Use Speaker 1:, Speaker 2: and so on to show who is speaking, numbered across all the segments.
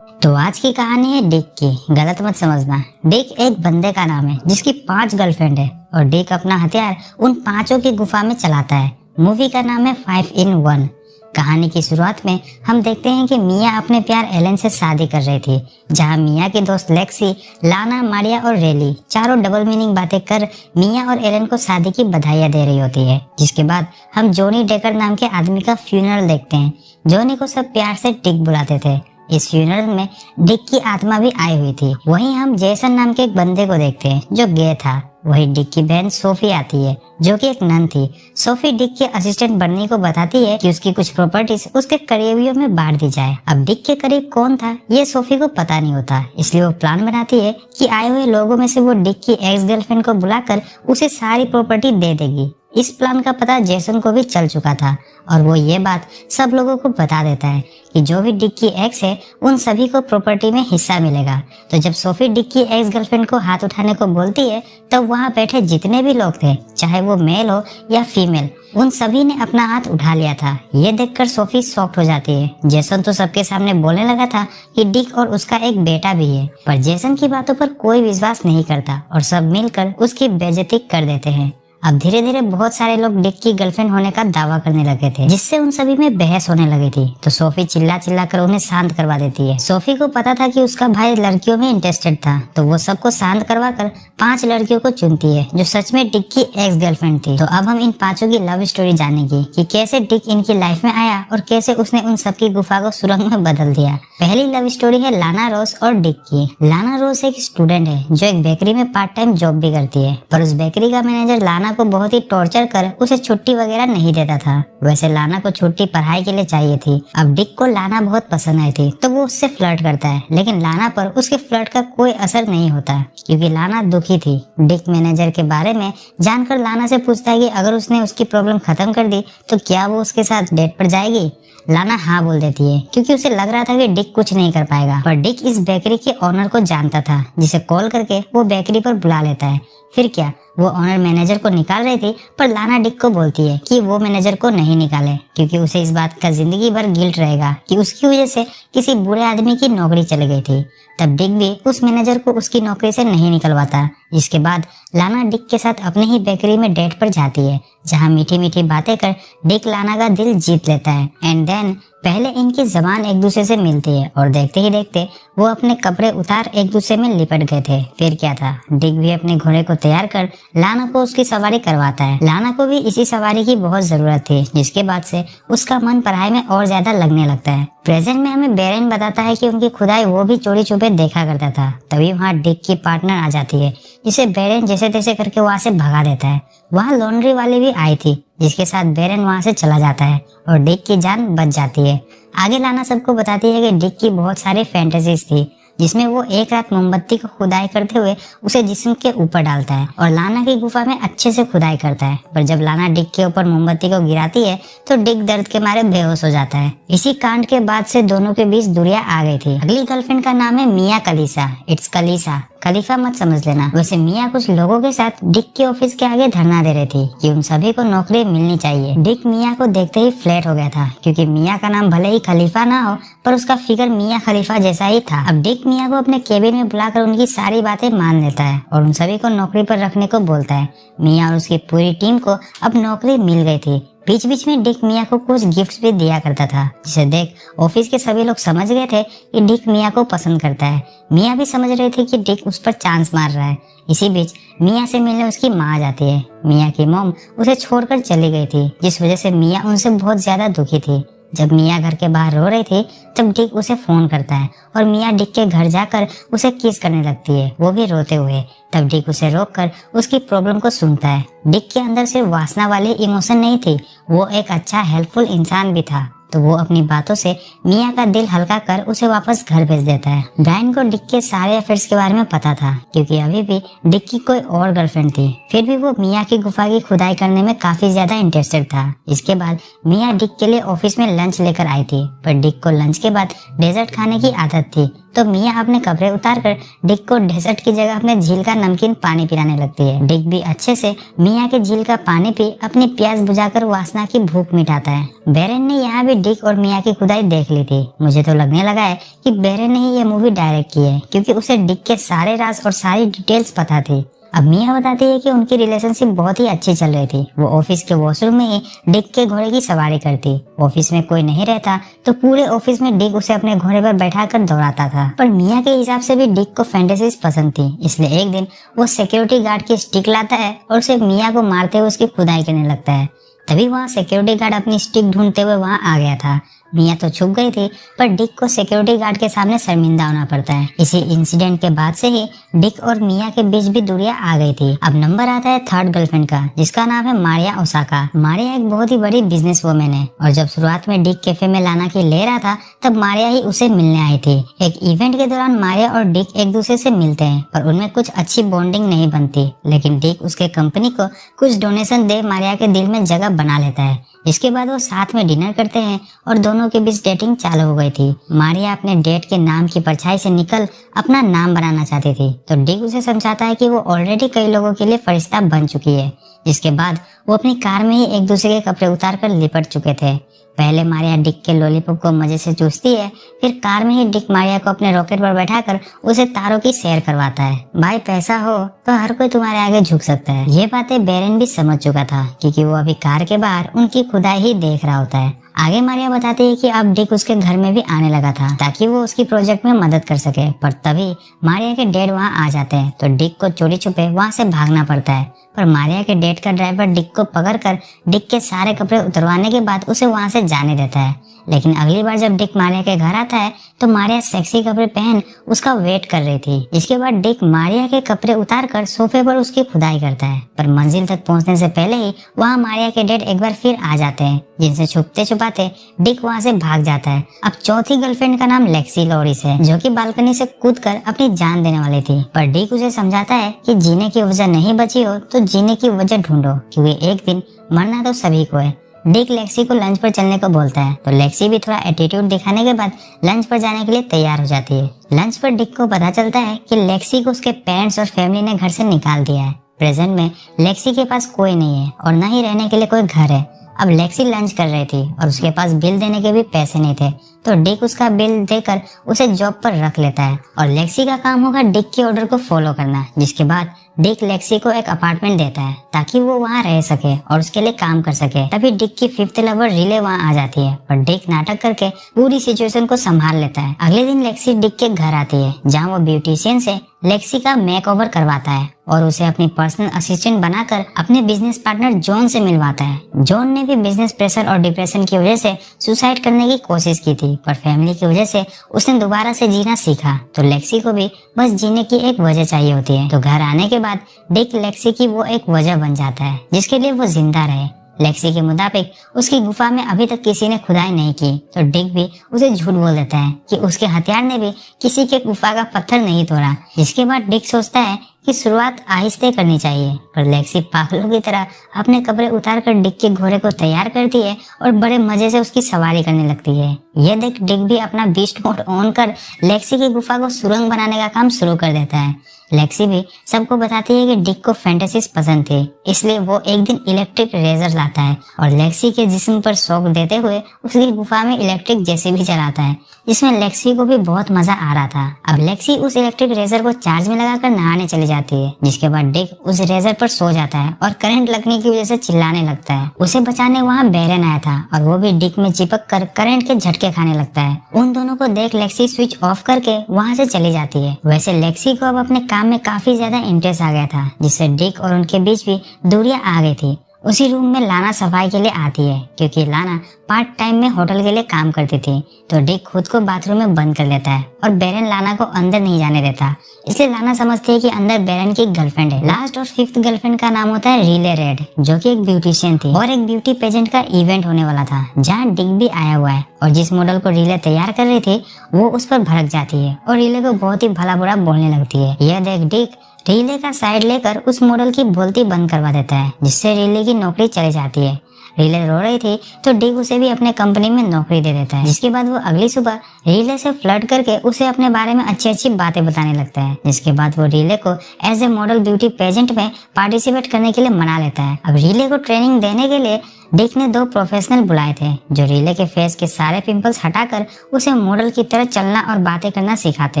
Speaker 1: तो आज की कहानी है डिक की। गलत मत समझना। डिक एक बंदे का नाम है जिसकी 5 गर्लफ्रेंड है और डिक अपना हथियार उन पांचों की गुफा में चलाता है। मूवी का नाम है 5 in 1। कहानी की शुरुआत में हम देखते हैं कि मिया अपने प्यार एलन से शादी कर रही थी, जहां मिया की दोस्त लेक्सी, लाना, मारिया और रेली चारों डबल मीनिंग बातें कर मिया और एलन को शादी की बधाइयां दे रही होती है। जिसके बाद हम जोनी डेकर नाम के आदमी का फ्यूनरल देखते हैं। जोनी को सब प्यार से डिक बुलाते थे। इस फ्यूनरल में डिक की आत्मा भी आई हुई थी। वहीं हम जेसन नाम के एक बंदे को देखते हैं जो गे था। वही डिक की बहन सोफी आती है जो कि एक नन थी। सोफी डिक के असिस्टेंट बनने को बताती है कि उसकी कुछ प्रॉपर्टीज उसके करीबियों में बांट दी जाए। अब डिक के करीब कौन था ये सोफी को पता नहीं होता, इसलिए वो प्लान बनाती है कि आए हुए लोगों में से वो डिक की एक्स गर्लफ्रेंड को बुलाकर उसे सारी प्रॉपर्टी दे देगी। इस प्लान का पता जेसन को भी चल चुका था और वो ये बात सब लोगों को बता देता है कि जो भी डिक की एक्स है उन सभी को प्रॉपर्टी में हिस्सा मिलेगा। तो जब सोफी डिक की एक्स गर्लफ्रेंड को हाथ उठाने को बोलती है तब वहाँ बैठे जितने भी लोग थे, चाहे वो मेल हो या फीमेल, उन सभी ने अपना हाथ उठा लिया था। ये देखकर सोफी शॉक्ड हो जाती है। जेसन तो सबके सामने बोलने लगा था कि डिक और उसका एक बेटा भी है, पर जेसन की बातों पर कोई विश्वास नहीं करता और सब मिलकर उसकी बेइज्जती कर देते हैं। अब धीरे धीरे बहुत सारे लोग डिक की गर्लफ्रेंड होने का दावा करने लगे थे, जिससे उन सभी में बहस होने लगी थी। तो सोफी चिल्ला चिल्ला कर उन्हें शांत करवा देती है। सोफी को पता था कि उसका भाई लड़कियों में इंटरेस्टेड था, तो वो सबको शांत करवा कर 5 लड़कियों को चुनती है जो सच में डिक की एक्स गर्लफ्रेंड थी। तो अब हम इन पांचों की लव स्टोरी जानेंगे कि कैसे डिक इनकी लाइफ में आया और कैसे उसने उन सबकी गुफा को सुरंग में बदल दिया। पहली लव स्टोरी है लाना रोज और डिक की। लाना रोज एक स्टूडेंट है जो एक बेकरी में पार्ट टाइम जॉब भी करती है, पर उस बेकरी का मैनेजर लाना को बहुत ही टॉर्चर कर उसे छुट्टी वगैरह नहीं देता था। वैसे लाना को छुट्टी पढ़ाई के लिए चाहिए थी। अब डिक को लाना बहुत पसंद आई थी तो वो उससे फ्लर्ट करता है, लेकिन लाना पर उसके फ्लर्ट का कोई असर नहीं होता क्योंकि लाना दुखी थी। डिक मैनेजर के बारे में जानकर लाना से पूछता है कि अगर उसने उसकी प्रॉब्लम खत्म कर दी तो क्या वो उसके साथ डेट पर जाएगी। लाना हाँ बोल देती है क्योंकि उसे लग रहा था कि डिक कुछ नहीं कर पाएगा, पर डिक इस बेकरी के ओनर को जानता था जिसे कॉल करके वो बेकरी पर बुला लेता है। फिर क्या, वो ओनर मैनेजर को निकाल रही थी, पर लाना डिक को बोलती है कि वो मैनेजर को नहीं निकाले क्योंकि उसे इस बात का जिंदगी भर गिल्ट रहेगा कि उसकी वजह से किसी बुरे आदमी की नौकरी चली गई थी। तब डिक भी उस मैनेजर को उसकी नौकरी से नहीं निकलवाता। इसके बाद लाना डिक के साथ अपने ही बेकरी में डेट पर जाती है, जहाँ मीठी मीठी बातें कर डिक लाना का दिल जीत लेता है। एंड देन पहले इनकी जबान एक दूसरे से मिलती है और देखते ही देखते वो अपने कपड़े उतार एक दूसरे में लिपट गए थे। फिर क्या था, डिक भी अपने घोड़े को तैयार कर लाना को उसकी सवारी करवाता है। लाना को भी इसी सवारी की बहुत जरूरत थी, जिसके बाद से उसका मन पढ़ाई में और ज्यादा लगने लगता है। प्रेजेंट में हमें बेरेन बताता है कि उनकी खुदाई वो भी चोरी छुपे देखा करता था। तभी वहाँ डिक की पार्टनर आ जाती है, जिसे बेरेन जैसे तैसे करके वहाँ से भगा देता है। वहाँ लॉन्ड्री वाली भी आई थी, जिसके साथ बेरेन वहाँ से चला जाता है और डिक की जान बच जाती है। आगे लाना सबको बताती है कि डिक की बहुत सारी फैंटेसीज थी, जिसमें वो एक रात मोमबत्ती को खुदाई करते हुए उसे जिस्म के ऊपर डालता है और लाना की गुफा में अच्छे से खुदाई करता है। पर जब लाना डिक के ऊपर मोमबत्ती को गिराती है तो डिक दर्द के मारे बेहोश हो जाता है। इसी कांड के बाद से दोनों के बीच दूरियां आ गई थी। अगली गर्लफ्रेंड का नाम है मिया कलीसा। इट्स कलीसा, खलीफा मत समझ लेना। वैसे मिया कुछ लोगों के साथ डिक के ऑफिस के आगे धरना दे रही थी कि उन सभी को नौकरी मिलनी चाहिए। डिक मिया को देखते ही फ्लैट हो गया था क्योंकि मिया का नाम भले ही खलीफा ना हो, पर उसका फिगर मिया खलीफा जैसा ही था। अब डिक मिया को अपने केबिन में बुलाकर उनकी सारी बातें मान लेता है और उन सभी को नौकरी पर रखने को बोलता है। मिया और उसकी पूरी टीम को अब नौकरी मिल गई थी। बीच बीच में डिक मिया को कुछ गिफ्ट्स भी दिया करता था, जिसे देख ऑफिस के सभी लोग समझ गए थे कि डिक मिया को पसंद करता है। मिया भी समझ रही थी कि डिक उस पर चांस मार रहा है। इसी बीच मिया से मिलने उसकी माँ आ जाती है। मिया की मॉम उसे छोड़कर चली गई थी, जिस वजह से मिया उनसे बहुत ज्यादा दुखी थी। जब मिया घर के बाहर रो रही थी तब डिक उसे फोन करता है और मिया डिक के घर जाकर उसे किस करने लगती है, वो भी रोते हुए। तब डिक उसे रोककर उसकी प्रॉब्लम को सुनता है। डिक के अंदर सिर्फ वासना वाली इमोशन नहीं थी, वो एक अच्छा हेल्पफुल इंसान भी था। तो वो अपनी बातों से मिया का दिल हल्का कर उसे वापस घर भेज देता है। ब्रायन को डिक के सारे अफेयर्स के बारे में पता था क्योंकि अभी भी डिक की कोई और गर्लफ्रेंड थी। फिर भी वो मिया की गुफा की खुदाई करने में काफी ज्यादा इंटरेस्टेड था। इसके बाद मिया डिक के लिए ऑफिस में लंच लेकर आई थी, पर डिक को लंच के बाद डेजर्ट खाने की आदत थी, तो मिया अपने कपड़े उतार कर डिक को डेजर्ट की जगह अपने झील का नमकीन पानी पिलाने लगती है। डिक भी अच्छे से मिया के झील का पानी पी अपनी प्यास बुझाकर वासना की भूख मिटाता है। बेरेन ने यहाँ भी डिक और मिया की खुदाई देख ली थी। मुझे तो लगने लगा है कि बेरेन ने ही ये मूवी डायरेक्ट की है, क्योंकि उसे डिक के सारे राज और सारी डिटेल्स पता थी। अब मिया बताती है कि उनकी रिलेशनशिप बहुत ही अच्छी चल रही थी। वो ऑफिस के वॉशरूम में ही डिक के घोड़े की सवारी करती। ऑफिस में कोई नहीं रहता तो पूरे ऑफिस में डिक उसे अपने घोड़े पर बैठाकर दौड़ाता था। पर मिया के हिसाब से भी डिक को फैंटेसीज पसंद थी, इसलिए एक दिन वो सिक्योरिटी गार्ड की स्टिक लाता है और उसे मिया को मारते हुए उसकी खुदाई करने लगता है। तभी वहाँ सिक्योरिटी गार्ड अपनी स्टिक ढूंढते हुए वहाँ आ गया था। मिया तो छुप गई थी, पर डिक को सिक्योरिटी गार्ड के सामने शर्मिंदा होना पड़ता है। इसी इंसिडेंट के बाद से ही डिक और मिया के बीच भी दूरियां आ गई थी। अब नंबर आता है थर्ड गर्लफ्रेंड का, जिसका नाम है मारिया ओसाका। मारिया एक बहुत ही बड़ी बिजनेस वुमेन है और जब शुरुआत में डिक कैफे में लाना की ले रहा था तब मारिया ही उसे मिलने आई थी। एक इवेंट के दौरान मारिया और डिक एक दूसरे से मिलते हैं, पर उनमें कुछ अच्छी बॉन्डिंग नहीं बनती, लेकिन डिक उसके कंपनी को कुछ डोनेशन दे मारिया के दिल में जगह बना लेता है। इसके बाद वो साथ में डिनर करते हैं और दोनों के बीच डेटिंग चालू हो गई थी। मारिया अपने डेट के नाम की परछाई से निकल अपना नाम बनाना चाहती थी, तो डिक उसे समझाता है कि वो ऑलरेडी कई लोगों के लिए फरिश्ता बन चुकी है। जिसके बाद वो अपनी कार में ही एक दूसरे के कपड़े उतार कर लिपट चुके थे। पहले मारिया डिक के लॉलीपॉप को मजे से चूसती है, फिर कार में ही डिक मारिया को अपने रॉकेट पर बैठाकर उसे तारों की सैर करवाता है। भाई पैसा हो तो हर कोई तुम्हारे आगे झुक सकता है। ये बातें बेरेन भी समझ चुका था, क्योंकि वो अभी कार के बाहर उनकी खुदाई ही देख रहा होता है। आगे मारिया बताती है कि अब डिक उसके घर में भी आने लगा था ताकि वो उसकी प्रोजेक्ट में मदद कर सके, पर तभी मारिया के डैड वहाँ आ जाते हैं, तो डिक को चोरी छुपे वहाँ से भागना पड़ता है। पर मारिया के डैड का ड्राइवर डिक को पकड़कर डिक के सारे कपड़े उतरवाने के बाद उसे वहाँ से जाने देता है। लेकिन अगली बार जब डिक मारिया के घर आता है तो मारिया सेक्सी कपड़े पहन उसका वेट कर रही थी। इसके बाद डिक मारिया के कपड़े उतार कर सोफे पर उसकी खुदाई करता है, पर मंजिल तक पहुंचने से पहले ही वहाँ मारिया के डैड एक बार फिर आ जाते हैं, जिनसे छुपते छुपाते डिक वहाँ से भाग जाता है। अब चौथी गर्लफ्रेंड का नाम लेक्सी लॉरिस है, जो कि बालकनी से कूदकर अपनी जान देने वाली थी। पर डिक उसे समझाता है कि जीने की वजह नहीं बची हो तो जीने की वजह ढूंढो, क्योंकि एक दिन मरना तो सभी को है। डिक लेक्सी को लंच पर चलने को बोलता है, तो लेक्सी भी थोड़ा एटीट्यूड दिखाने के बाद लंच पर जाने के लिए तैयार हो जाती है। लंच पर डिक को पता चलता है कि लेक्सी को उसके पेरेंट्स और फैमिली ने घर से निकाल दिया है। प्रेजेंट में लेक्सी के पास कोई नहीं है और न ही रहने के लिए कोई घर है। अब लेक्सी लंच कर रही थी और उसके पास बिल देने के भी पैसे नहीं थे, तो डिक उसका बिल देकर उसे जॉब पर रख लेता है और लेक्सी का काम होगा डिक के ऑर्डर को फॉलो करना। जिसके बाद डिक लेक्सी को एक अपार्टमेंट देता है ताकि वो वहाँ रह सके और उसके लिए काम कर सके। तभी डिक की फिफ्थ लवर रिले वहाँ आ जाती है, पर डिक नाटक करके पूरी सिचुएशन को संभाल लेता है। अगले दिन लेक्सी डिक के घर आती है, जहाँ वो ब्यूटिशियन से लेक्सी का मेकओवर करवाता है और उसे अपनी पर्सनल असिस्टेंट बनाकर अपने बिजनेस पार्टनर जॉन से मिलवाता है। जॉन ने भी बिजनेस प्रेशर और डिप्रेशन की वजह से सुसाइड करने की कोशिश की थी, पर फैमिली की वजह से उसने दोबारा से जीना सीखा। तो लेक्सी को भी बस जीने की एक वजह चाहिए होती है। तो घर आने के बाद डिक लेक्सी की वो एक वजह बन जाता है जिसके लिए वो जिंदा रहे। लेक्सी के मुताबिक उसकी गुफा में अभी तक किसी ने खुदाई नहीं की, तो डिक भी उसे झूठ बोल देता है कि उसके हथियार ने भी किसी के गुफा का पत्थर नहीं तोड़ा। जिसके बाद डिक सोचता है कि शुरुआत आहिस्ते करनी चाहिए, पर लेक्सी पागलों की तरह अपने कपड़े उतार कर डिक के घोड़े को तैयार करती है और बड़े मजे से उसकी सवारी करने लगती है। यह देख डिक भी अपना बीस्ट मोड ऑन कर लेक्सी की गुफा को सुरंग बनाने का काम शुरू कर देता है। लेक्सी भी सबको बताती है कि डिक को फैंटेसीज पसंद थी, इसलिए वो एक दिन इलेक्ट्रिक रेजर लाता है और लेक्सी के जिस्म पर शॉक देते हुए उसकी गुफा में इलेक्ट्रिक जेसीबी चलाता है, जिसमें लेक्सी को भी बहुत मजा आ रहा था। अब लेक्सी उस इलेक्ट्रिक रेजर को चार्ज में लगाकर नहाने चली जाती है, जिसके बाद डिक उस रेजर पर सो जाता है और करंट लगने की वजह से चिल्लाने लगता है। उसे बचाने वहाँ बेरेन आया था और वो भी डिक में चिपक कर करंट के झटके खाने लगता है। उन दोनों को देख लेक्सी स्विच ऑफ करके वहाँ से चली जाती है। वैसे लेक्सी को अब अपने काम में काफी ज्यादा इंटरेस्ट आ गया था, जिससे डिक और उनके बीच भी दूरियां आ गई थी। उसी रूम में लाना सफाई के लिए आती है, क्योंकि लाना पार्ट टाइम में होटल के लिए काम करती थी। तो डिक खुद को बाथरूम में बंद कर लेता है और बेरेन लाना को अंदर नहीं जाने देता, इसलिए लाना समझती है कि अंदर बेरेन की गर्लफ्रेंड है। लास्ट और फिफ्थ गर्लफ्रेंड का नाम होता है रिले रेड, जो कि एक ब्यूटिशियन थी और एक ब्यूटी पेजेंट का इवेंट होने वाला था, जहाँ डिक भी आया हुआ है। और जिस मॉडल को रिले तैयार कर रही थी वो उस पर भड़क जाती है और रिले को बहुत ही भला बुरा बोलने लगती है। यह देख डिक रिले का साइड लेकर उस मॉडल की बोलती बंद करवा देता है, जिससे रिले की नौकरी चली जाती है। रीले रो रही थी तो डिक उसे भी अपने कंपनी में नौकरी दे देता है, जिसके बाद वो अगली सुबह रीले से फ्लर्ट करके उसे अपने बारे में अच्छी अच्छी बातें बताने लगता है, जिसके बाद वो रीले को as a model beauty pageant में पार्टिसिपेट करने के लिए मना लेता है। अब रीले को ट्रेनिंग देने के लिए डिक ने 2 प्रोफेशनल बुलाए थे जो रीले के फेस के सारे पिंपल्स हटाकर उसे मॉडल की तरह चलना और बातें करना सिखाते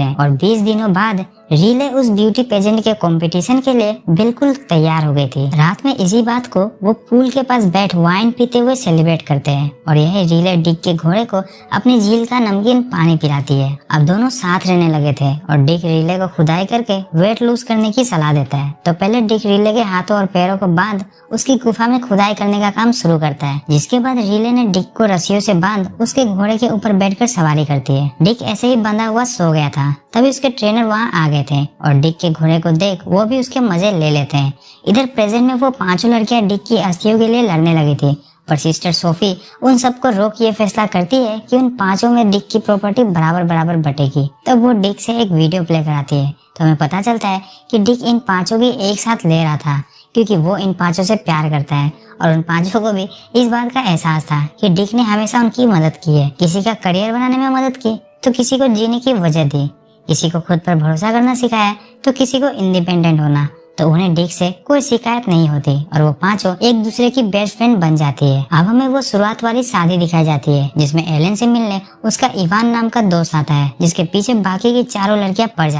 Speaker 1: हैं। और 20 दिनों बाद रीले उस ब्यूटी पेजेंट के कंपटीशन के लिए बिल्कुल तैयार हो गई थी। रात में इसी बात को वो पूल के पास बैठ वाइन पीते हुए सेलिब्रेट करते हैं और यही रीले डिक के घोड़े को अपनी झील का नमकीन पानी पिलाती है। अब दोनों साथ रहने लगे थे और डिक रीले को खुदाई करके वेट लूज करने की सलाह देता है। तो पहले डिक रीले के हाथों और पैरों को बांध उसकी गुफा में खुदाई करने का काम शुरू करता है, जिसके बाद रीले ने डिक को रस्सियों से बांध उसके घोड़े के ऊपर बैठकर सवारी करती है। डिक ऐसे ही बंधा हुआ सो गया था, तभी उसके ट्रेनर वहाँ आ गए थे और डिक के घोड़े को देख वो भी उसके मजे ले लेते हैं। इधर प्रेजेंट में वो 5 लड़कियां डिक की अस्थियों के लिए लड़ने लगी थी, पर सिस्टर सोफी उन सबको रोक ये फैसला करती है कि उन 5 में डिक की प्रॉपर्टी बराबर बराबर बटेगी। तब वो डिक से एक वीडियो प्ले कराती है तो हमें पता चलता है कि डिक इन 5 की एक साथ ले रहा था क्योंकि वो इन 5 से प्यार करता है और उन 5 को भी इस बात का एहसास था कि डिक ने हमेशा उनकी मदद की है। किसी का करियर बनाने में मदद की तो किसी को जीने की वजह दी, किसी को खुद पर भरोसा करना सिखाया तो किसी को इंडिपेंडेंट होना। तो उन्हें डिक से कोई शिकायत नहीं होती और वो 5 एक दूसरे की बेस्ट फ्रेंड बन जाती है। अब हमें वो शुरुआत वाली शादी दिखाई जाती है जिसमें एलन से मिलने उसका इवान नाम का दोस्त आता है, जिसके पीछे बाकी की 4 लड़कियां पड़ जाती है।